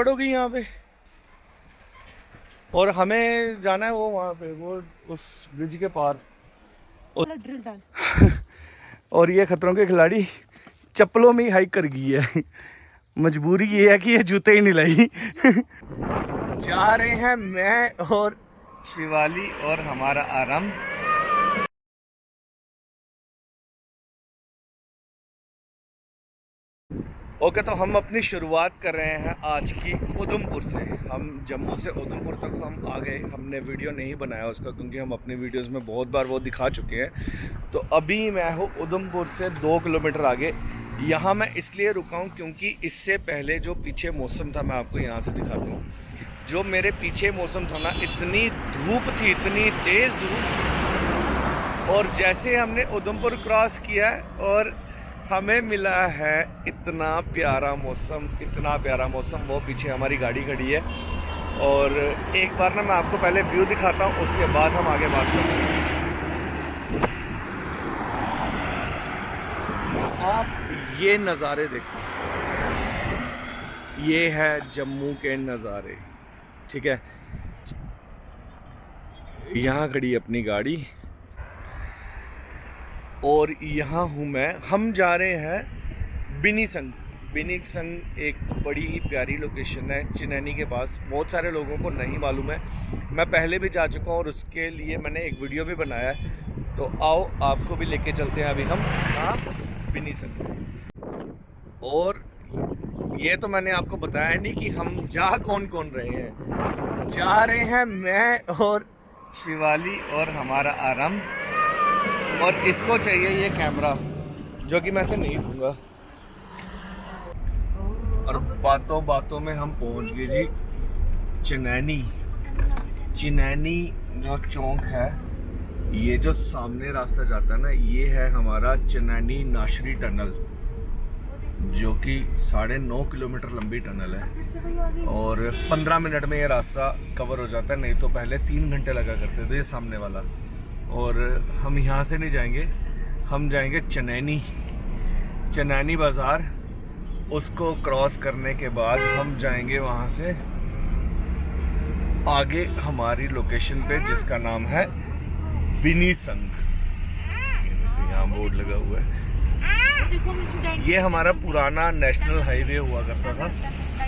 पड़ोगी यहाँ पे और हमें जाना है वो वहाँ पे वो उस ब्रिज के पार। और ये खतरों के खिलाड़ी चप्पलों में ही हाइक कर गई है। मजबूरी ये है कि ये जूते ही नहीं लाई। जा रहे हैं मैं और शिवाली और हमारा आराम। ओके, तो हम अपनी शुरुआत कर रहे हैं आज की उधमपुर से। हम जम्मू से उधमपुर तक हम आ गए। हमने वीडियो नहीं बनाया उसका क्योंकि हम अपनी वीडियोस में बहुत बार वो दिखा चुके हैं। तो अभी मैं हूँ उधमपुर से 2 किलोमीटर आगे। यहाँ मैं इसलिए रुका हूँ क्योंकि इससे पहले जो पीछे मौसम था, मैं आपको यहाँ से दिखाता हूँ। जो मेरे पीछे मौसम था ना, इतनी धूप थी, इतनी तेज़ धूप। और जैसे हमने उधमपुर क्रॉस किया और हमें मिला है इतना प्यारा मौसम, इतना प्यारा मौसम। वो पीछे हमारी गाड़ी खड़ी है। और एक बार ना मैं आपको पहले व्यू दिखाता हूँ, उसके बाद हम आगे बात करेंगे। आप ये नज़ारे देखो, ये है जम्मू के नज़ारे, ठीक है। यहाँ खड़ी अपनी गाड़ी और यहाँ हूँ मैं। हम जा रहे हैं बिनी संग। बिनी संग एक बड़ी ही प्यारी लोकेशन है चिनैनी के पास। बहुत सारे लोगों को नहीं मालूम है, मैं पहले भी जा चुका हूँ और उसके लिए मैंने एक वीडियो भी बनाया है। तो आओ आपको भी लेके चलते हैं अभी हम बिनी संग। और ये तो मैंने आपको बताया नहीं कि हम जा कौन कौन रहे हैं। जा रहे हैं मैं और शिवाली और हमारा आराम। और इसको चाहिए ये कैमरा, जो कि मैं से नहीं दूंगा। और बातों बातों में हम पहुंच गए जी चिनैनी। चिनैनी जो चौक है, ये जो सामने रास्ता जाता है ना, ये है हमारा चिनैनी नाशरी टनल, जो कि 9.5 किलोमीटर लंबी टनल है। और 15 मिनट में ये रास्ता कवर हो जाता है, नहीं तो पहले 3 घंटे लगा करते थे ये सामने वाला। और हम यहाँ से नहीं जाएंगे, हम जाएंगे चनैनी बाज़ार। उसको क्रॉस करने के बाद हम जाएंगे वहाँ से आगे हमारी लोकेशन पे, जिसका नाम है बिनी संग। यहाँ बोर्ड लगा हुआ है। ये हमारा पुराना नेशनल हाईवे हुआ करता था,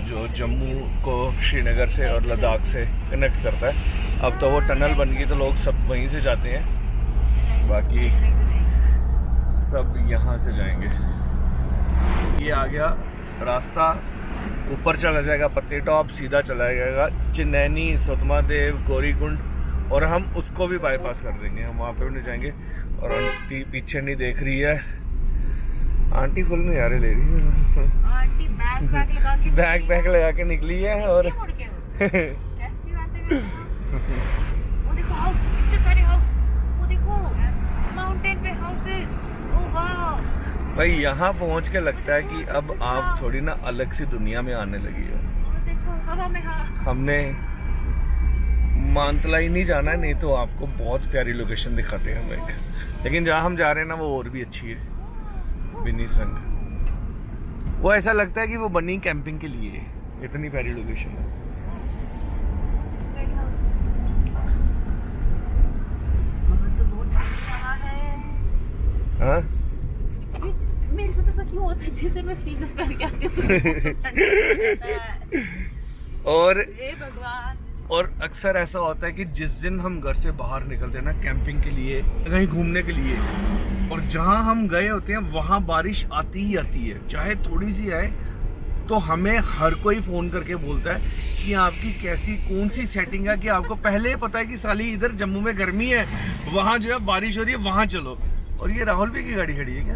जो जम्मू को श्रीनगर से और लद्दाख से कनेक्ट करता है। अब तो वो टनल बन गई तो लोग सब वहीं से जाते हैं, बाकी सब यहाँ से जाएंगे। ये आ गया रास्ता, ऊपर चला जाएगा पत्नी टॉप, सीधा चला जाएगा चिनैनी, सुतमादेव, गौरीकुंड। और हम उसको भी बाईपास कर देंगे, हम वहाँ पे भी नहीं जाएंगे। और आंटी पीछे नहीं देख रही है, आंटी फुल नज़ारे ले रही है। आंटी बैग लगा के निकली है। और वो देखो हाउस, इतने सारे हाउस, वो देखो माउंटेन पे हाउसेस। ओह वाह भाई, यहाँ पहुँच के लगता है कि अब आप थोड़ी ना अलग सी दुनिया में आने लगी हो। देखो हवा में। हमने मानतलाई नहीं जाना है, नहीं तो आपको बहुत प्यारी लोकेशन दिखाते हैं हम एक। लेकिन जहाँ हम जा रहे हैं ना, वो और भी अच्छी है, बिनी संग। वो ऐसा लगता है कि वो बनी कैंपिंग के लिए, इतनी प्यारी लोकेशन है। हाँ? मेरे साथ ऐसा क्यों होता है, जैसे मैं स्लीवलेस पहन के आती हूँ। और भगवान। और अक्सर ऐसा होता है कि जिस दिन हम घर से बाहर निकलते हैं ना कैंपिंग के लिए, कहीं घूमने के लिए, और जहाँ हम गए होते हैं वहाँ बारिश आती ही आती है, चाहे थोड़ी सी आए। तो हमें हर कोई फ़ोन करके बोलता है कि आपकी कैसी कौन सी सेटिंग है, कि आपको पहले ही पता है कि साली इधर जम्मू में गर्मी है, वहाँ जो है बारिश हो रही है, वहाँ चलो। और ये राहुल भाई की गाड़ी खड़ी है क्या?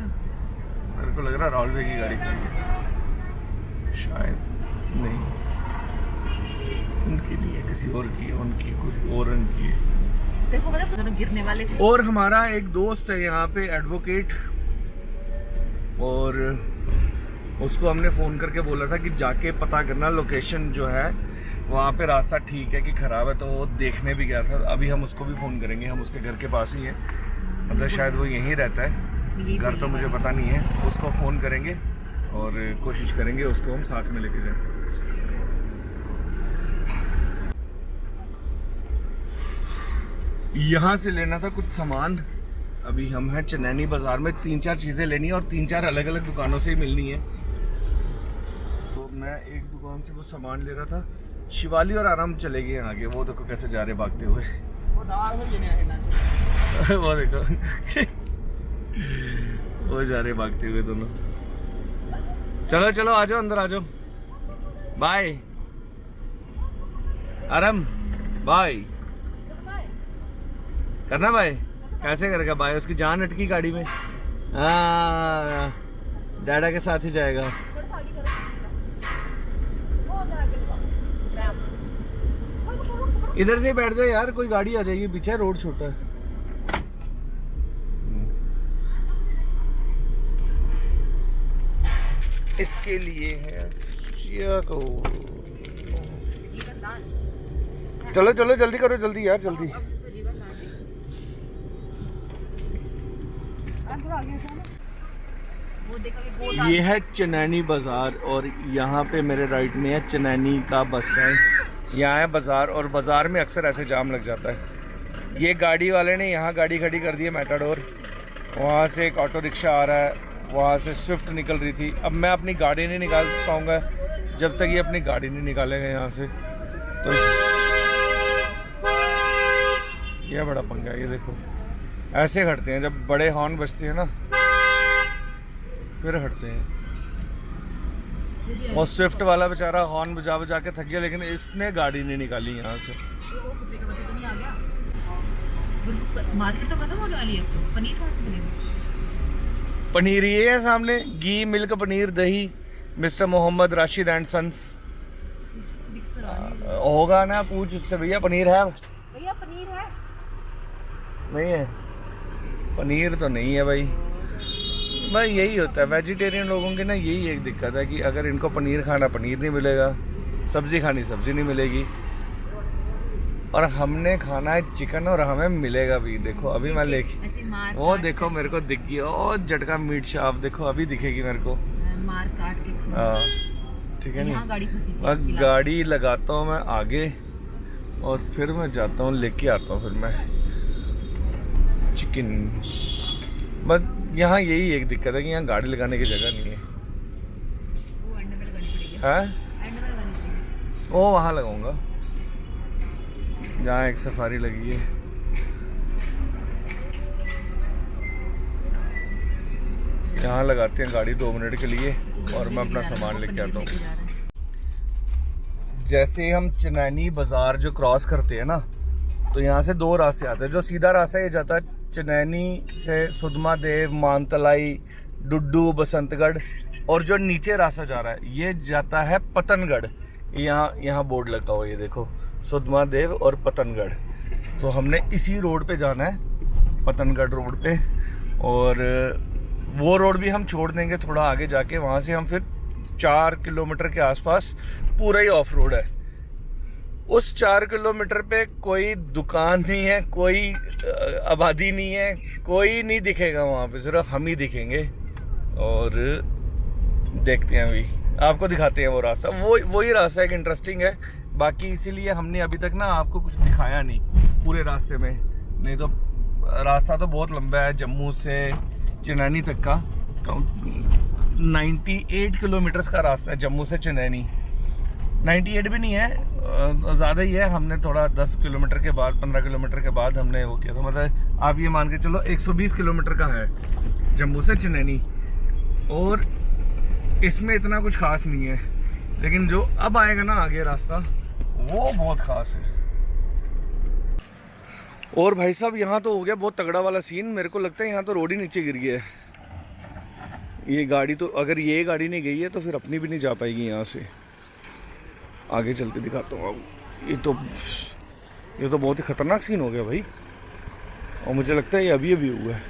मेरे को लग रहा है राहुल भाई की गाड़ी खड़ी है, शायद नहीं, उनकी नहीं है, किसी और की है, उनकी कोई और उनकी है। देखो मतलब गिरने वाले। और हमारा एक दोस्त है यहाँ पे एडवोकेट, और उसको हमने फ़ोन करके बोला था कि जाके पता करना लोकेशन जो है वहाँ पे रास्ता ठीक है कि ख़राब है। तो वो देखने भी गया था। अभी हम उसको भी फ़ोन करेंगे, हम उसके घर के पास ही हैं, मतलब शायद वो यहीं रहता है, घर तो मुझे पता नहीं है। उसको फ़ोन करेंगे और कोशिश करेंगे उसको हम साथ में लेके जाएं। यहाँ से लेना था कुछ सामान। अभी हम हैं चनैनी बाजार में, 3-4 चीज़ें लेनी है और 3-4 अलग अलग दुकानों से ही मिलनी है। तो मैं एक दुकान से वो सामान ले रहा था। शिवाली और आराम चले गए आगे, वो देखो कैसे जा रहे भागते हुए। वो देखो वो जा रहे भागते हुए दोनों। चलो चलो आ जाओ, अंदर आ जाओ। बाय आराम, बाय करना भाई। कैसे करेगा भाई, उसकी जान अटकी गाड़ी में। हाँ डैडा के साथ ही जाएगा। इधर से बैठ जाए यार, कोई गाड़ी आ जाएगी पीछे, रोड छोटा है। इसके लिए है को। चलो चलो जल्दी करो, जल्दी यार जल्दी। ये है चनैनी बाजार और यहाँ पे मेरे राइट में है चनैनी का बस स्टैंड। यहाँ है बाजार और बाजार में अक्सर ऐसे जाम लग जाता है। ये गाड़ी वाले ने यहाँ गाड़ी खड़ी कर दी है, मेटाडोर। वहाँ से एक ऑटो रिक्शा आ रहा है, वहाँ से स्विफ्ट निकल रही थी। अब मैं अपनी गाड़ी नहीं निकाल पाऊँगा जब तक ये अपनी गाड़ी नहीं निकालेगा यहाँ से। तो ये बड़ा पंगा है। ये देखो ऐसे हटते हैं, जब बड़े हॉर्न बजते हैं ना फिर हटते हैं। और स्विफ्ट वाला बेचारा हॉर्न बजा बजा के थक गया, लेकिन इसने गाड़ी नहीं निकाली यहाँ से। मार्केट तो खत्म होने वाली है, पनीर कहाँ से मिलेगा? पनीर ये है सामने, घी मिल्क पनीर दही, mister Mohammed Rashid and sons. होगा ना, पूछ उससे भैया पनीर है? भैया पनीर है? नहीं है पनीर तो नहीं है भाई। भाई यही होता है वेजिटेरियन लोगों की ना, यही एक दिक्कत है कि अगर इनको पनीर खाना पनीर नहीं मिलेगा, सब्जी खानी सब्जी नहीं मिलेगी। और हमने खाना है चिकन और हमें मिलेगा भी। देखो अभी मैं लेके, वो देखो मेरे को दिख गई और झटका मीट शॉप देखो, अभी दिखेगी मेरे को। मार काट के ठीक है नहीं, गाड़ी गाड़ी लगाता हूँ मैं आगे और फिर मैं जाता हूँ लेके आता हूँ फिर मैं चिकन। बस यहाँ यही एक दिक्कत है कि यहाँ गाड़ी लगाने की जगह नहीं है। हैं? वो वहाँ लगाऊंगा जहाँ एक सफारी लगी है। यहाँ लगाते हैं गाड़ी 2 मिनट के लिए और मैं अपना सामान लेके आता हूँ। जैसे हम चनैनी बाजार जो क्रॉस करते हैं ना, तो यहाँ से 2 रास्ते आते हैं। जो सीधा रास्ता ये जाता है चनैनी से सुधमा देव, मानतलाई, डुड्डू, बसंतगढ़, और जो नीचे रास्ता जा रहा है ये जाता है पतनगढ़। यहाँ बोर्ड लगा हुआ है, ये देखो सुधमा देव और पतनगढ़। तो हमने इसी रोड पे जाना है, पतनगढ़ रोड पे। और वो रोड भी हम छोड़ देंगे थोड़ा आगे जाके। वहाँ से हम फिर 4 किलोमीटर के आसपास पूरा ही ऑफ रोड है। उस 4 किलोमीटर पे कोई दुकान नहीं है, कोई आबादी नहीं है, कोई नहीं दिखेगा वहाँ पे, सिर्फ हम ही दिखेंगे। और देखते हैं, अभी आपको दिखाते हैं वो रास्ता। वही रास्ता एक इंटरेस्टिंग है। बाकी इसीलिए हमने अभी तक ना आपको कुछ दिखाया नहीं पूरे रास्ते में, नहीं तो रास्ता तो बहुत लंबा है। जम्मू से चनैनी तक का 98 किलोमीटर का रास्ता है, जम्मू से चनैनी। 98 भी नहीं है, ज़्यादा ही है। हमने थोड़ा 10 किलोमीटर के बाद, 15 किलोमीटर के बाद हमने वो किया था। मतलब आप ये मान के चलो 120 किलोमीटर का है जम्मू से चनैनी। और इसमें इतना कुछ खास नहीं है, लेकिन जो अब आएगा ना आगे रास्ता, वो बहुत खास है। और भाई साहब यहाँ तो हो गया बहुत तगड़ा वाला सीन। मेरे को लगता है यहाँ तो रोड ही नीचे गिर गया है। ये गाड़ी तो, अगर ये गाड़ी नहीं गई है तो फिर अपनी भी नहीं जा पाएगी यहाँ से। आगे चल के दिखाता हूँ आपको। ये तो बहुत ही खतरनाक सीन हो गया भाई, और मुझे लगता है ये अभी अभी हुआ है।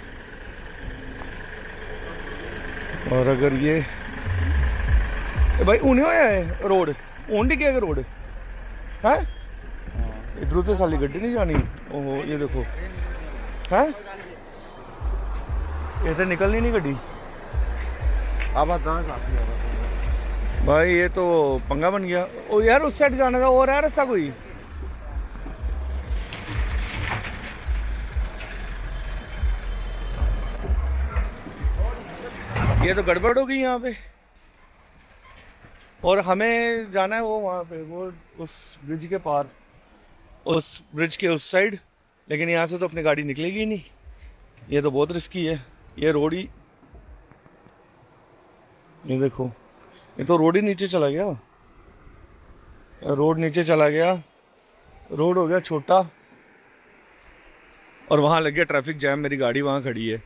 और अगर ये भाई ऊने होया है रोड, ऊन नहीं गया रोड है इधरों तो साली गड्डी नहीं जानी। ओहो ये देखो है, ये तो निकलनी नहीं गड्डी। अब भाई ये तो पंगा बन गया। ओ यार उस साइड जाने का और है रास्ता कोई? ये तो गड़बड़ हो गई यहाँ पे। और हमें जाना है वो वहाँ पे, वो उस ब्रिज के पार, उस ब्रिज के उस साइड, लेकिन यहाँ से तो अपनी गाड़ी निकलेगी ही नहीं। ये तो बहुत रिस्की है। ये रोड ही, ये देखो, ये तो रोड ही नीचे चला गया। रोड नीचे चला गया, रोड हो गया छोटा, और वहाँ लग गया ट्रैफिक जैम। मेरी गाड़ी वहाँ खड़ी है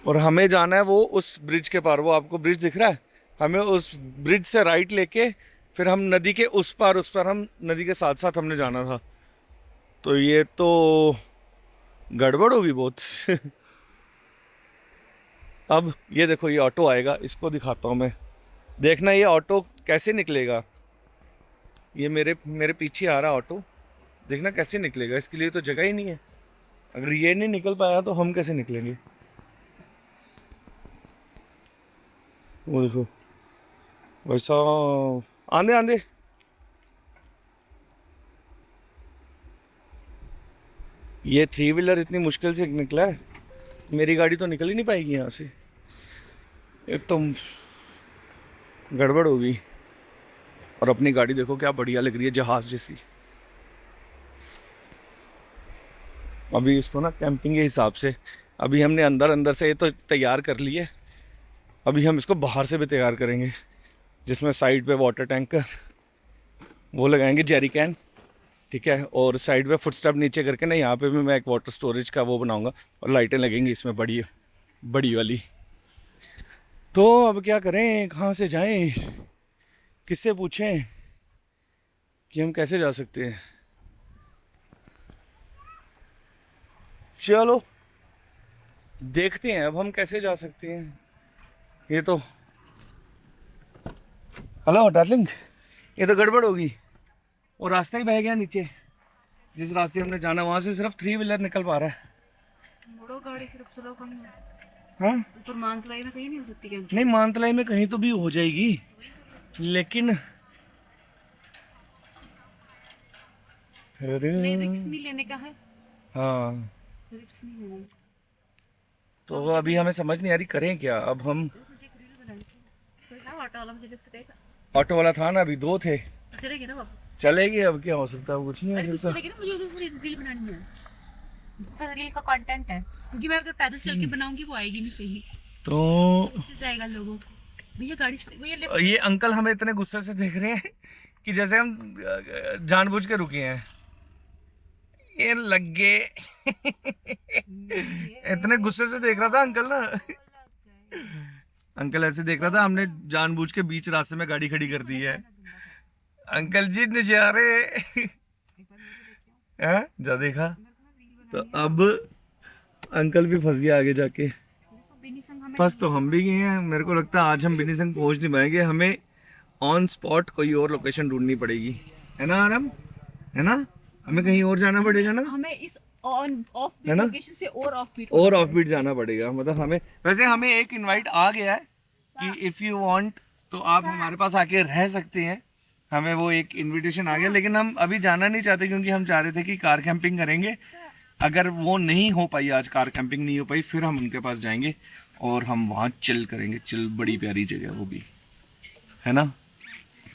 और हमें जाना है वो उस ब्रिज के पार। वो आपको ब्रिज दिख रहा है, हमें उस ब्रिज से राइट लेके फिर हम नदी के उस पार हम नदी के साथ साथ हमने जाना था। तो ये तो गड़बड़ होगी बहुत। अब ये देखो, ये ऑटो आएगा, इसको दिखाता हूँ मैं। देखना ये ऑटो कैसे निकलेगा। ये मेरे पीछे आ रहा ऑटो, देखना कैसे निकलेगा। इसके लिए तो जगह ही नहीं है। अगर ये नहीं निकल पाया तो हम कैसे निकलेंगे। वो देखो वैसा, आंधे आंधे। ये 3 व्हीलर इतनी मुश्किल से निकला है, मेरी गाड़ी तो निकल ही नहीं पाएगी यहाँ से। ये तो गड़बड़ होगी। और अपनी गाड़ी देखो क्या बढ़िया लग रही है, जहाज जैसी। अभी इसको ना कैंपिंग के हिसाब से, अभी हमने अंदर से ये तो तैयार कर लिए, अभी हम इसको बाहर से भी तैयार करेंगे, जिसमें साइड पे वाटर टैंकर वो लगाएंगे, जेरी कैन, ठीक है। और साइड पे फुटस्टेप नीचे करके ना, यहाँ पे भी मैं एक वाटर स्टोरेज का वो बनाऊंगा, और लाइटें लगेंगी इसमें बड़ी बड़ी वाली। तो अब क्या करें, कहाँ से जाएं, किससे पूछें कि हम कैसे जा सकते हैं। चलो देखते हैं अब हम कैसे जा सकते हैं। ये तो, हेलो डार्लिंग, ये तो गड़बड़ होगी। और रास्ता ही बह गया नीचे, जिस रास्ते हमने जाना वहां से सिर्फ 3 व्हीलर निकल पा रहा है। मोड़ो गाड़ी फिर चलो कहीं। हाँ, ऊपर मानतलाई में कहीं नहीं हो सकती क्या? नहीं, मानतलाई में कहीं तो भी हो जाएगी, लेकिन रिस्क नहीं लेने का है। हाँ, रिस्क नहीं लेना। तो अभी हमें समझ नहीं आ रही करें क्या। अब हम ऑटो वाला था ना, अभी 2 थे, चलेगी ना वापस? चलेगी। अब क्या हो सकता है, कुछ नहीं हो सकता। चलेगी ना, मुझे उधर रील बनानी है। रील का कंटेंट है, क्योंकि मैं अगर पैदल चल के बनाऊंगी वो आएगी नहीं सही, तो जाएगा लोगों को। भैया गाड़ी से, भैया ये अंकल हमें इतने गुस्से से देख रहे हैं कि जैसे हम जानबूझ के रुके हैं। ये लग गए। इतने गुस्से से देख रहा था अंकल ना। अंकल ऐसे देख रहा था, हमने जानबूझ के बीच रास्ते में गाड़ी खड़ी कर दी है। अंकल जी नजारे हैं, जा देखा। तो अब अंकल भी फंस गया आगे जाके। फंस तो हम भी गए हैं। मेरे को लगता है आज हम बिनी संग पहुंच नहीं पाएंगे, हमें ऑन स्पॉट कोई और लोकेशन ढूंढनी पड़ेगी, है ना आराम, है ना। हमें कहीं और जाना पड़ेगा ना, हमें इस ऑन ऑफ है ना, लोकेशन से और ऑफ बीट जाना पड़ेगा। मतलब हमें, वैसे हमें एक इनवाइट आ गया है कि इफ़ यू वांट तो आप हमारे पास आके रह सकते हैं। हमें वो एक इनविटेशन आ गया, लेकिन हम अभी जाना नहीं चाहते, क्योंकि हम चाह रहे थे कि कार कैंपिंग करेंगे। अगर वो नहीं हो पाई, आज कार कैंपिंग नहीं हो पाई, फिर हम उनके पास जाएंगे और हम वहाँ चिल करेंगे। चिल, बड़ी प्यारी जगह वो भी, है ना।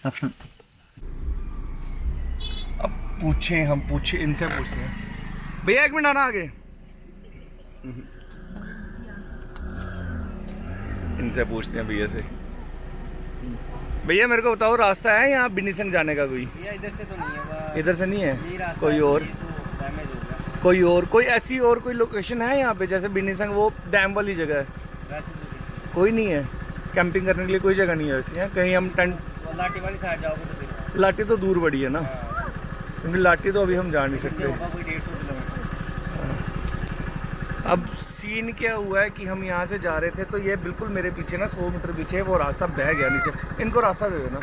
अब हम पूछे इनसे पूछते हैं। भैया 1 मिनट आना आगे, इनसे पूछते हैं भैया से। भैया मेरे को बताओ, रास्ता है यहाँ बिनी संग जाने का कोई? इधर से तो नहीं है। इधर से नहीं है, कोई और, कोई ऐसी और कोई लोकेशन है यहाँ पे, जैसे बिनी संग वो डैम वाली जगह है? कोई नहीं है कैंपिंग करने के लिए, कोई जगह नहीं है वैसे। कहीं हम टेंट, लाठी वाली साइड जाओगे तो फिर लाठी तो दूर बड़ी है ना, क्योंकि लाठी तो अभी हम जा नहीं सकते। कोई 150 किलोमीटर। अब सीन क्या हुआ है कि हम यहाँ से जा रहे थे, तो ये बिल्कुल मेरे पीछे ना 100 मीटर पीछे वो रास्ता बह गया नीचे। इनको रास्ता दे देना।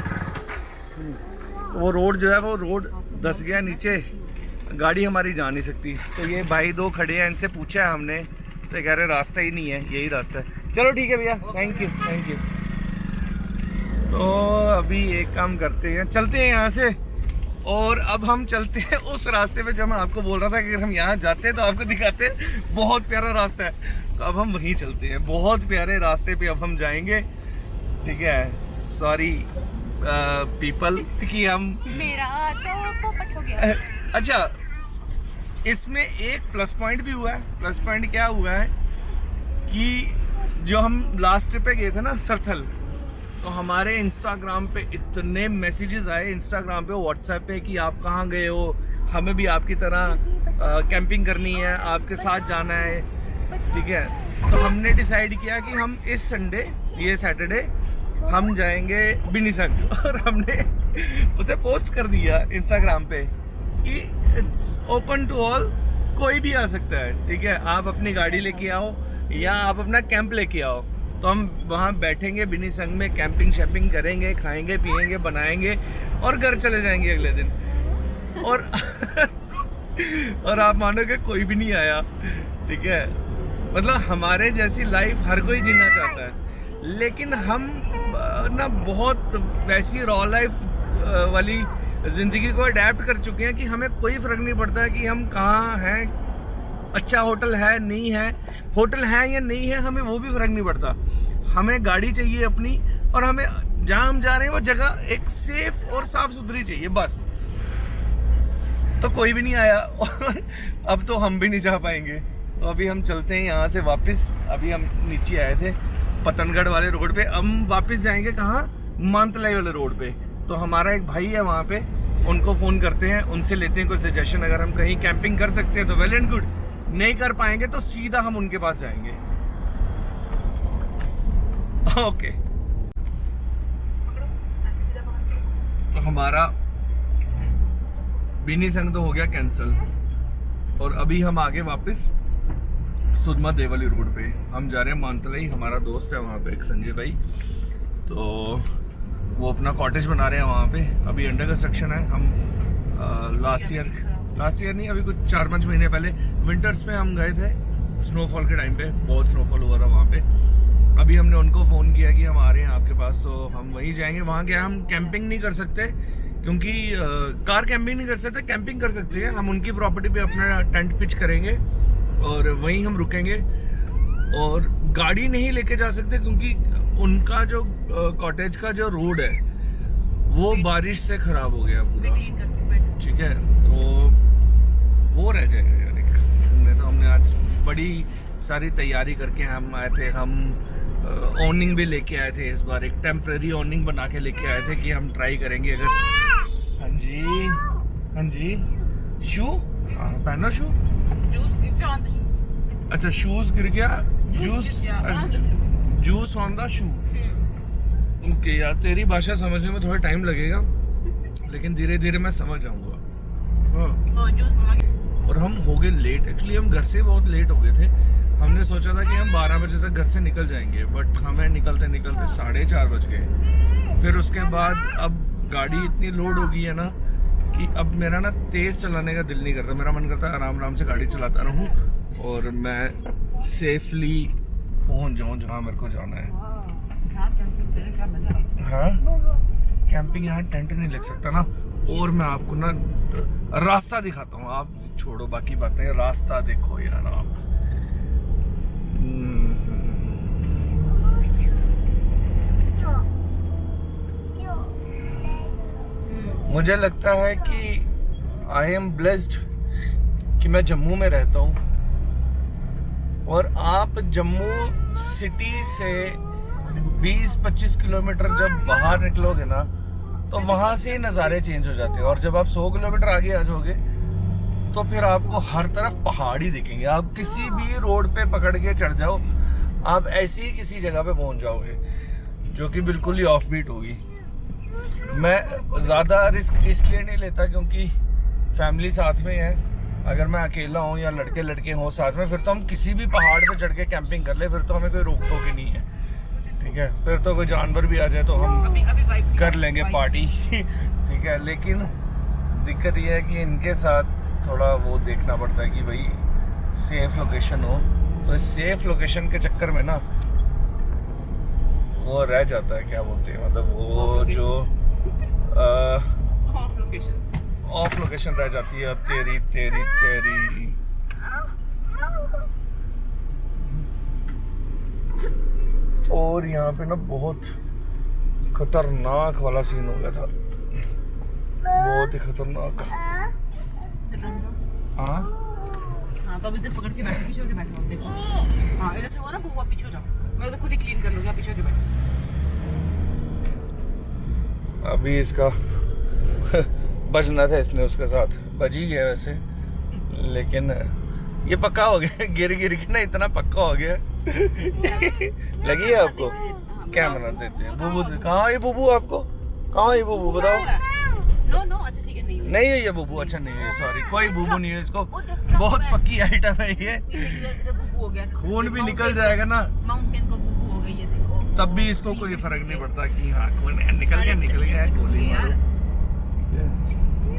तो वो रोड जो है, वो रोड धंस गया नीचे, गाड़ी हमारी जा नहीं सकती। तो ये भाई 2 खड़े हैं, इनसे पूछा है हमने, तो कह रहे रास्ता ही नहीं है, यही रास्ता है। चलो ठीक है भैया, थैंक यू थैंक यू। तो अभी एक काम करते हैं, चलते हैं यहाँ से, और अब हम चलते हैं उस रास्ते पे जो मैं आपको बोल रहा था कि अगर हम यहाँ जाते हैं तो आपको दिखाते हैं। बहुत प्यारा रास्ता है। तो अब हम वहीं चलते हैं। बहुत प्यारे रास्ते पे अब हम जाएंगे, ठीक है। सॉरी पीपल कि हम मेरा तो पोपट हो गया। अच्छा, इसमें एक प्लस पॉइंट भी हुआ है। प्लस पॉइंट क्या हुआ है कि जो हम लास्ट ट्रिप पे गए थे ना सरथल, तो हमारे इंस्टाग्राम पे इतने मैसेजेस आए, इंस्टाग्राम पे व्हाट्सएप पे, कि आप कहाँ गए हो, हमें भी आपकी तरह कैंपिंग करनी है, आपके साथ जाना है, ठीक है। तो हमने डिसाइड किया कि हम इस संडे, ये सैटरडे, हम जाएंगे बिनी संग। और हमने उसे पोस्ट कर दिया इंस्टाग्राम पे कि इट्स ओपन टू ऑल, कोई भी आ सकता है, ठीक है। आप अपनी गाड़ी लेके आओ या आप अपना कैंप लेके आओ, तो हम वहाँ बैठेंगे बिनी संग में, कैंपिंग शैपिंग करेंगे, खाएंगे पिएंगे, बनाएंगे और घर चले जाएंगे अगले दिन। और आप मानोगे कोई भी नहीं आया, ठीक है। मतलब हमारे जैसी लाइफ हर कोई जीना चाहता है, लेकिन हम ना बहुत वैसी रॉ लाइफ वाली ज़िंदगी को अडेप्ट कर चुके हैं कि हमें कोई फ़र्क नहीं पड़ता है कि हम कहाँ हैं, अच्छा होटल है नहीं है, होटल है या नहीं है, हमें वो भी फ़र्क नहीं पड़ता। हमें गाड़ी चाहिए अपनी, और हमें जहाँ हम जा रहे हैं वो जगह एक सेफ और साफ़ सुथरी चाहिए, बस। तो कोई भी नहीं आया और अब तो हम भी नहीं जा पाएंगे। तो अभी हम चलते हैं यहाँ से वापस। अभी हम नीचे आए थे पतनगढ़ वाले रोड पे, हम वापस जाएंगे कहाँ, मानतलाई वाले रोड पे। तो हमारा एक भाई है वहाँ पे, उनको फ़ोन करते हैं, उनसे लेते हैं कोई सजेशन। अगर हम कहीं कैंपिंग कर सकते हैं तो वेल एंड गुड, नहीं कर पाएंगे तो सीधा हम उनके पास जाएंगे। ओके, तो हमारा बिनी संग तो हो गया कैंसिल, और अभी हम आगे वापस सुदमा देवली रोड पे हम जा रहे हैं मानतलाई। हमारा दोस्त है वहाँ पे एक संजय भाई, तो वो अपना कॉटेज बना रहे हैं वहाँ पे। अभी अंडर कंस्ट्रक्शन है। हम लास्ट ईयर नहीं, अभी कुछ 4-5 महीने पहले विंटर्स में हम गए थे, स्नोफॉल के टाइम पे बहुत स्नोफॉल हुआ था वहाँ पे। अभी हमने उनको फ़ोन किया कि हम आ रहे हैं आपके पास, तो हम वहीं जाएंगे। वहाँ क्या हम कैंपिंग नहीं कर सकते क्योंकि कार कैंपिंग नहीं कर सकते, कैंपिंग कर सकते हैं हम। उनकी प्रॉपर्टी पे अपना टेंट पिच करेंगे और वहीं हम रुकेंगे, और गाड़ी नहीं लेके जा सकते क्योंकि उनका जो कॉटेज का जो रोड है वो बारिश से खराब हो गया पूरा, ठीक है। तो वो रह जाएगा यार। एक हमने आज बड़ी सारी तैयारी करके हम आए थे। हम ऑनिंग भी लेके आए थे इस बार, एक टेम्परेरी ऑनिंग बना के लेके आए थे कि हम ट्राई करेंगे अगर। हाँ जी, हाँ जी, शू पहनो, शू। अच्छा, शूज गिर गया, juice on the shoe. Okay यार, तेरी भाषा समझने में थोड़ा टाइम लगेगा, लेकिन धीरे धीरे मैं समझ जाऊंगा। और हम हो गए लेट, एक्चुअली हम घर से बहुत लेट हो गए थे। हमने सोचा था कि हम 12 बजे तक घर से निकल जाएंगे, बट हमें निकलते निकलते 4:30 बज गए। फिर उसके बाद अब गाड़ी इतनी लोड हो गई है ना कि अब मेरा ना तेज़ चलाने का दिल नहीं करता। मेरा मन करता है आराम आराम से गाड़ी चलाता रहूं और मैं सेफली पहुंच जाऊं जहां मेरे को जाना है। हाँ, कैंपिंग यहाँ टेंट नहीं लग सकता ना। और मैं आपको ना रास्ता दिखाता हूँ, आप छोड़ो बाकी बातें, रास्ता देखो यार आप। मुझे लगता है कि आई एम ब्लेस्ड कि मैं जम्मू में रहता हूँ, और आप जम्मू सिटी से 20-25 किलोमीटर जब बाहर निकलोगे ना, तो वहाँ से नज़ारे चेंज हो जाते हैं। और जब आप 100 किलोमीटर आगे आ जाओगे तो फिर आपको हर तरफ पहाड़ ही दिखेंगे। आप किसी भी रोड पे पकड़ के चढ़ जाओ, आप ऐसी ही किसी जगह पे पहुँच जाओगे जो कि बिल्कुल ही ऑफ बीट होगी। मैं ज़्यादा रिस्क इसलिए नहीं लेता क्योंकि फैमिली साथ में है। अगर मैं अकेला हूँ या लड़के लड़के हों साथ में, फिर तो हम किसी भी पहाड़ पे चढ़ के कैंपिंग कर ले, फिर तो हमें कोई रोक टोक ही नहीं है, ठीक है। फिर तो कोई जानवर भी आ जाए तो हम कर लेंगे पार्टी, ठीक है। लेकिन दिक्कत ये है कि इनके साथ थोड़ा वो देखना पड़ता है कि भाई सेफ लोकेशन हो। तो इस सेफ लोकेशन के चक्कर में ना वो रह जाता है, क्या बोलते हैं, मतलब वो जो ऑफ लोकेशन रह जाती है। अब तेरी और यहाँ पे ना बहुत खतरनाक वाला सीन हो गया था, बहुत ही खतरनाक। हाँ हाँ तो अभी इधर पकड़ के बैठो, पीछे होके बैठो, देखो हाँ इधर से हुआ ना बुआ, पीछे हो जाओ, मैं तो खुद ही क्लीन कर लूँगी, आप पीछे होके बैठो। अभी इसका बचना था, इसने उसके साथ बच ही गया वैसे, लेकिन ये पक्का हो गया, गिर गिर के ना इतना पक्का हो गया। लगी है आपको? क्या बना देते हैं बुबू? कहाँ है बुबू? आपको कहाँ है बुबू बताओ? नो नो अच्छा ठीक है, नहीं है ये बुबू, अच्छा नहीं है, सॉरी कोई बुबू नहीं है, इसको बहुत पक्की आइटम है ये। इधर बुबू हो गया, खून भी निकल जाएगा ना माउंटेन का बुबू हो गई है, देखो तब भी इसको कोई फर्क नहीं पड़ता कि हाँ खून निकल गया है, गोली मारो।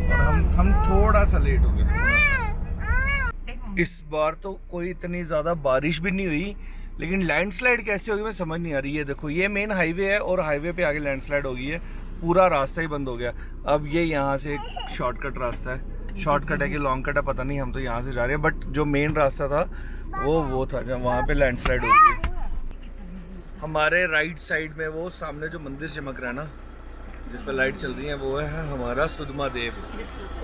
और हम थोड़ा सा लेट हो गए। इस बार तो कोई इतनी ज़्यादा बारिश भी नहीं हुई, लेकिन लैंडस्लाइड कैसे होगी मैं समझ नहीं आ रही है। देखो ये मेन हाईवे है और हाईवे पे आगे लैंडस्लाइड हो गई है, पूरा रास्ता ही बंद हो गया। अब ये यहाँ से एक शॉर्टकट रास्ता है, शॉर्टकट है कि लॉन्ग कट है पता नहीं, हम तो यहाँ से जा रहे हैं, बट जो मेन रास्ता था वो था जब वहाँ पे लैंडस्लाइड हो गई। हमारे राइट साइड में वो सामने जो मंदिर चमक रहा है ना, जिस पर लाइट चल रही है, वो है हमारा सुधमादेव।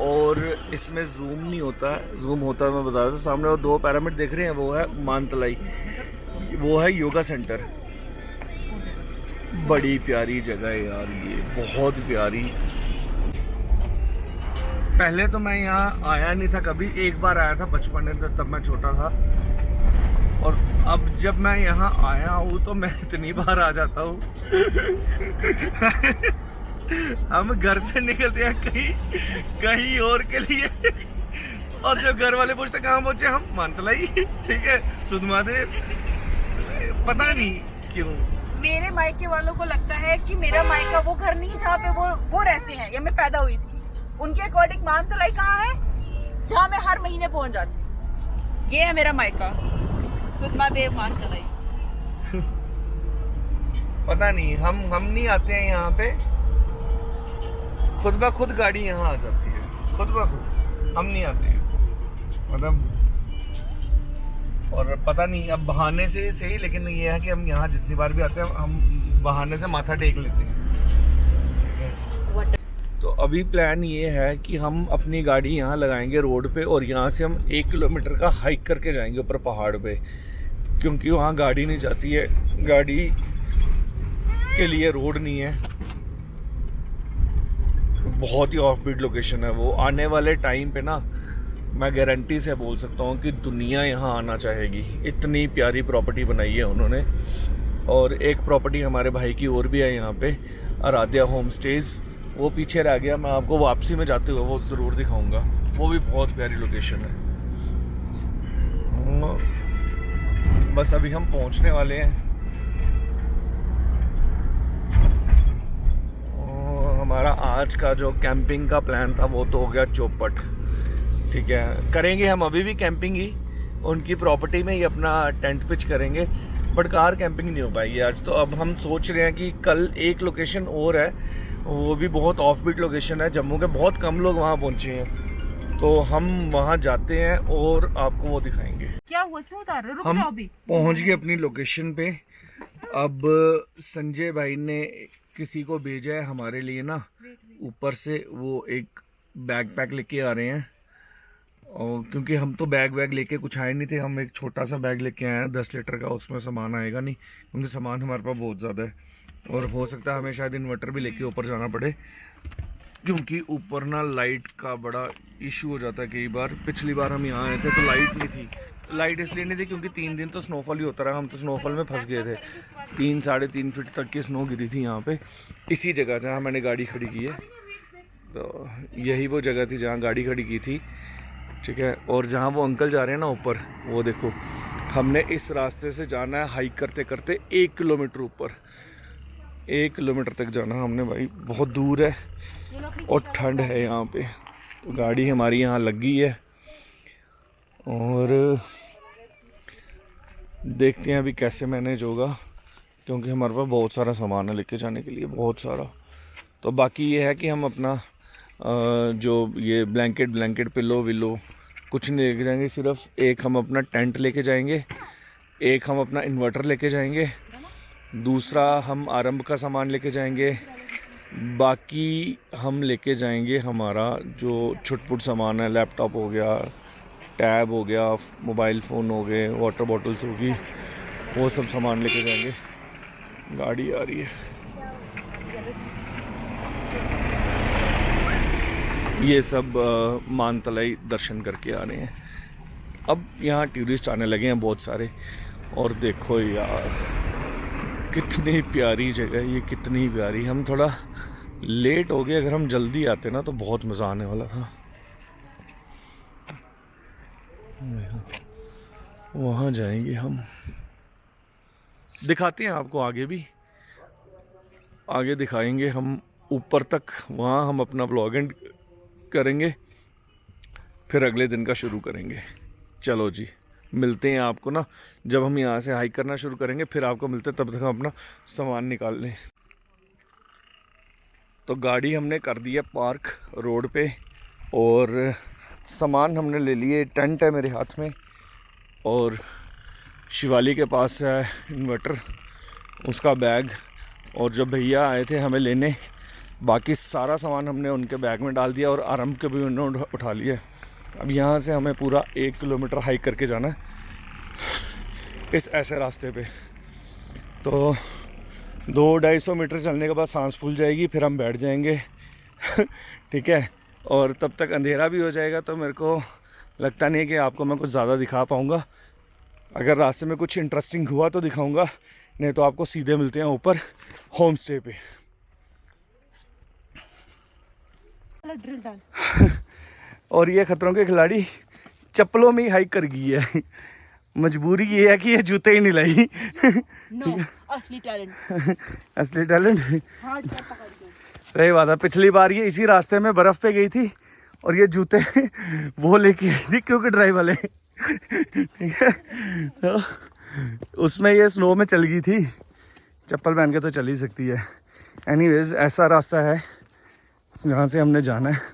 और इसमें जूम नहीं होता, जूम होता है मैं बता दूं, सामने वो दो पिरामिड देख रहे हैं, वो है मानतलाई, वो है योगा सेंटर। बड़ी प्यारी जगह है यार ये, बहुत प्यारी। पहले तो मैं यहाँ आया नहीं था कभी, एक बार आया था बचपन में, तब मैं छोटा था। और अब जब मैं यहाँ आया हूँ तो मैं इतनी बार आ जाता हूँ। हम घर से निकलते हैं कहीं और के लिए, और जब घर वाले पूछते कहाँ पहुंचे, हम मानतलाई, ठीक है, सुधमादेव। पता नहीं क्यों मेरे मायके वालों को लगता है कि मेरा मायका वो घर नहीं जहाँ पे वो रहते हैं या मैं पैदा हुई थी। उनके अकॉर्डिंग मानतलाई कहाँ है, जहाँ मैं हर महीने पहुंच जाती हूँ। ये है मेरा मायका, सुधमादेव मानतलाई। पता नहीं, हम नहीं आते हैं यहाँ पे, खुद ब खुद गाड़ी यहाँ आ जाती है, खुद ब खुद, हम नहीं आते हैं मतलब। और पता नहीं अब बहाने से सही, लेकिन ये है कि हम यहाँ जितनी बार भी आते हैं हम बहाने से माथा टेक लेते हैं। तो अभी प्लान ये है कि हम अपनी गाड़ी यहाँ लगाएंगे रोड पे, और यहाँ से हम 1 किलोमीटर का हाइक करके जाएंगे ऊपर पहाड़ पे, क्योंकि वहाँ गाड़ी नहीं जाती है, गाड़ी के लिए रोड नहीं है। बहुत ही ऑफ बीट लोकेशन है वो। आने वाले टाइम पे ना मैं गारंटी से बोल सकता हूँ कि दुनिया यहाँ आना चाहेगी, इतनी प्यारी प्रॉपर्टी बनाई है उन्होंने। और एक प्रॉपर्टी हमारे भाई की और भी है यहाँ पे, आराध्या होम स्टेज, वो पीछे रह गया, मैं आपको वापसी में जाते हुए वो ज़रूर दिखाऊंगा, वो भी बहुत प्यारी लोकेशन है। बस अभी हम पहुँचने वाले हैं। हमारा आज का जो कैंपिंग का प्लान था वो तो हो गया चौपट, ठीक है। करेंगे हम अभी भी कैंपिंग ही, उनकी प्रॉपर्टी में ही अपना टेंट पिच करेंगे, बट कार कैंपिंग नहीं हो पाएगी आज। तो अब हम सोच रहे हैं कि कल एक लोकेशन और है, वो भी बहुत ऑफ बीट लोकेशन है, जम्मू के बहुत कम लोग वहाँ पहुँचे हैं, तो हम वहाँ जाते हैं और आपको वो दिखाएंगे। क्या हुआ, क्यों उतार रहे हो? रुक हम जाओ अभी। पहुँच गए अपनी लोकेशन पे। अब संजय भाई ने किसी को भेजा है हमारे लिए ना, ऊपर से वो एक बैग पैक लेके आ रहे हैं, और क्योंकि हम तो बैग वैग लेके कुछ आए नहीं थे, हम एक छोटा सा बैग लेके आए हैं 10 लीटर का, उसमें सामान आएगा नहीं, क्योंकि सामान हमारे पास बहुत ज़्यादा है। और हो सकता है हमें शायद इन्वर्टर भी लेके ऊपर जाना पड़े, क्योंकि ऊपर ना लाइट का बड़ा इशू हो जाता है कई बार। पिछली बार हम यहाँ आए थे तो लाइट नहीं थी, लाइट इसलिए नहीं थी क्योंकि 3 दिन तो स्नोफॉल ही होता रहा, हम तो स्नोफॉल में फंस गए थे। 3-3.5 फीट तक की स्नो गिरी थी यहाँ पे, इसी जगह जहाँ मैंने गाड़ी खड़ी की है। तो यही वो जगह थी जहाँ गाड़ी खड़ी की थी, ठीक है। और जहाँ वो अंकल जा रहे हैं ना ऊपर, वो देखो, हमने इस रास्ते से जाना है हाइक करते करते 1 किलोमीटर ऊपर, 1 किलोमीटर तक जाना हमने भाई, बहुत दूर है और ठंड है यहाँ पे। तो गाड़ी हमारी यहाँ लग गई है और देखते हैं अभी कैसे मैनेज होगा, क्योंकि हमारे पास बहुत सारा सामान है लेके जाने के लिए, बहुत सारा। तो बाकी ये है कि हम अपना जो ये ब्लैंकेट पिलो विलो कुछ नहीं लेके जाएंगे, सिर्फ एक हम अपना टेंट लेके जाएंगे, एक हम अपना इन्वर्टर लेके जाएंगे, दूसरा हम आरंभ का सामान लेके जाएंगे, बाकी हम लेके जाएंगे हमारा जो छुटपुट सामान है, लैपटॉप हो गया, टैब हो गया, मोबाइल फ़ोन हो गए, वाटर बॉटल्स होगी, वो सब सामान लेके जाएंगे। गाड़ी आ रही है। ये सब मानतलाई दर्शन करके आ रहे हैं। अब यहाँ टूरिस्ट आने लगे हैं बहुत सारे। और देखो यार कितनी प्यारी जगह है ये, कितनी प्यारी। हम थोड़ा लेट हो गए, अगर हम जल्दी आते ना तो बहुत मज़ा आने वाला था। वहाँ जाएंगे हम, दिखाते हैं आपको आगे भी, आगे दिखाएंगे हम ऊपर तक। वहाँ हम अपना ब्लॉग एंड करेंगे, फिर अगले दिन का शुरू करेंगे। चलो जी, मिलते हैं आपको ना जब हम यहाँ से हाइक करना शुरू करेंगे, फिर आपको मिलते हैं। तब तक हम अपना सामान निकाल लें। तो गाड़ी हमने कर दी है पार्क रोड पे, और सामान हमने ले लिए। टेंट है मेरे हाथ में, और शिवाली के पास है इन्वर्टर, उसका बैग, और जब भैया आए थे हमें लेने, बाकी सारा सामान हमने उनके बैग में डाल दिया, और आरंभ के भी उन्होंने उठा लिया। अब यहाँ से हमें पूरा 1 किलोमीटर हाइक करके जाना है इस ऐसे रास्ते पे। तो 200-250 मीटर चलने के बाद सांस फूल जाएगी, फिर हम बैठ जाएंगे ठीक है। और तब तक अंधेरा भी हो जाएगा, तो मेरे को लगता नहीं है कि आपको मैं कुछ ज़्यादा दिखा पाऊँगा। अगर रास्ते में कुछ इंटरेस्टिंग हुआ तो दिखाऊँगा, नहीं तो आपको सीधे मिलते हैं ऊपर होम स्टे पे। और ये खतरों के खिलाड़ी चप्पलों में ही हाइक कर गई है। मजबूरी ये है कि ये जूते ही नहीं लाई। नो, असली टैलेंट असली टैलेंट। सही बात है। पिछली बार ये इसी रास्ते में बर्फ़ पे गई थी, और ये जूते वो लेके आई थी क्योंकि ड्राइव वाले ठीक है, तो उसमें ये स्नो में चल गई थी। चप्पल पहन के तो चल ही सकती है। एनीवेज, ऐसा रास्ता है जहाँ से हमने जाना है।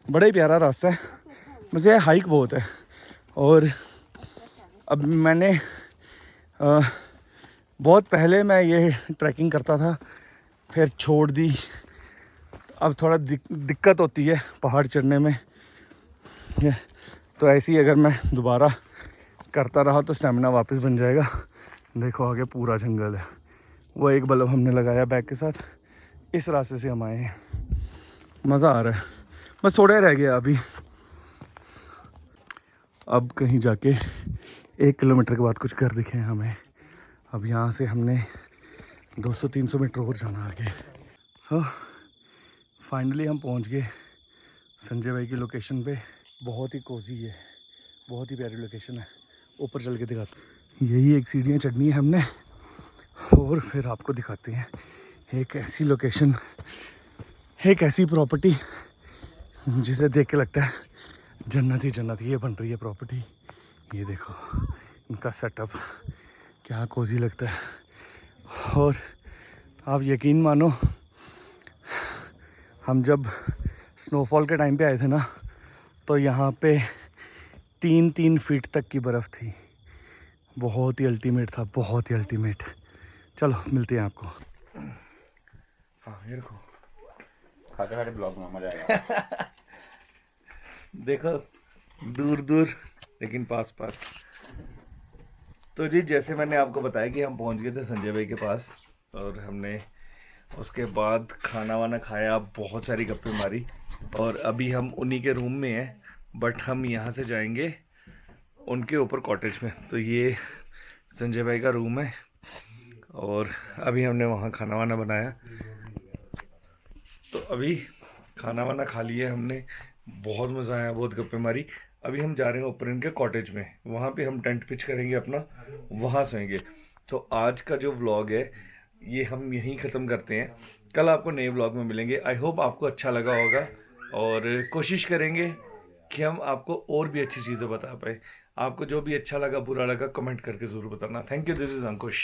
बड़ा ही प्यारा रास्ता है, बस ये हाइक बहुत है। और अब मैंने बहुत पहले मैं ये ट्रैकिंग करता था, फिर छोड़ दी। अब थोड़ा दिक्कत होती है पहाड़ चढ़ने में, तो ऐसे ही अगर मैं दोबारा करता रहा तो स्टेमिना वापस बन जाएगा। देखो आगे पूरा जंगल है। वो एक बल्ब हमने लगाया बैग के साथ, इस रास्ते से हम आए हैं। मज़ा आ रहा है, बस थोड़ा ही रह गया अभी। अब कहीं जाके 1 किलोमीटर के बाद कुछ घर दिखे हैं हमें। अब यहाँ से हमने 200-300 मीटर और जाना आगे। तो फाइनली हम पहुँच गए संजय भाई की लोकेशन पे। बहुत ही कोजी है, बहुत ही प्यारी लोकेशन है। ऊपर चल के दिखाते, यही एक सीढ़ियाँ चढ़नी है हमने, और फिर आपको दिखाते हैं एक ऐसी लोकेशन, एक ऐसी प्रॉपर्टी जिसे देख के लगता है जन्नत ही जन्नत। ये बन रही है प्रॉपर्टी, ये देखो इनका सेटअप, क्या कोजी लगता है। और आप यकीन मानो, हम जब स्नोफॉल के टाइम पे आए थे ना, तो यहाँ पे 3-3 फीट तक की बर्फ़ थी। बहुत ही अल्टीमेट था, बहुत ही अल्टीमेट। चलो मिलते हैं आपको। हाँ ये देखो, खाते खाते ब्लॉग में मजा आएगा। देखो दूर दूर लेकिन पास पास। तो जी, जैसे मैंने आपको बताया कि हम पहुंच गए थे संजय भाई के पास, और हमने उसके बाद खाना वाना खाया, बहुत सारी गप्पे मारी, और अभी हम उन्हीं के रूम में हैं। बट हम यहाँ से जाएंगे उनके ऊपर कॉटेज में। तो ये संजय भाई का रूम है, और अभी हमने वहाँ खाना वाना बनाया। तो अभी खाना वाना खा लिया हमने, बहुत मज़ा आया, बहुत गप्पे मारी। अभी हम जा रहे हैं ऊपर इनके कॉटेज में, वहाँ पे हम टेंट पिच करेंगे अपना, वहाँ सोएंगे। तो आज का जो व्लॉग है ये हम यहीं ख़त्म करते हैं। कल आपको नए व्लॉग में मिलेंगे। आई होप आपको अच्छा लगा होगा, और कोशिश करेंगे कि हम आपको और भी अच्छी चीज़ें बता पाए। आपको जो भी अच्छा लगा बुरा लगा कमेंट करके ज़रूर बताना। Thank you, this is Ankush.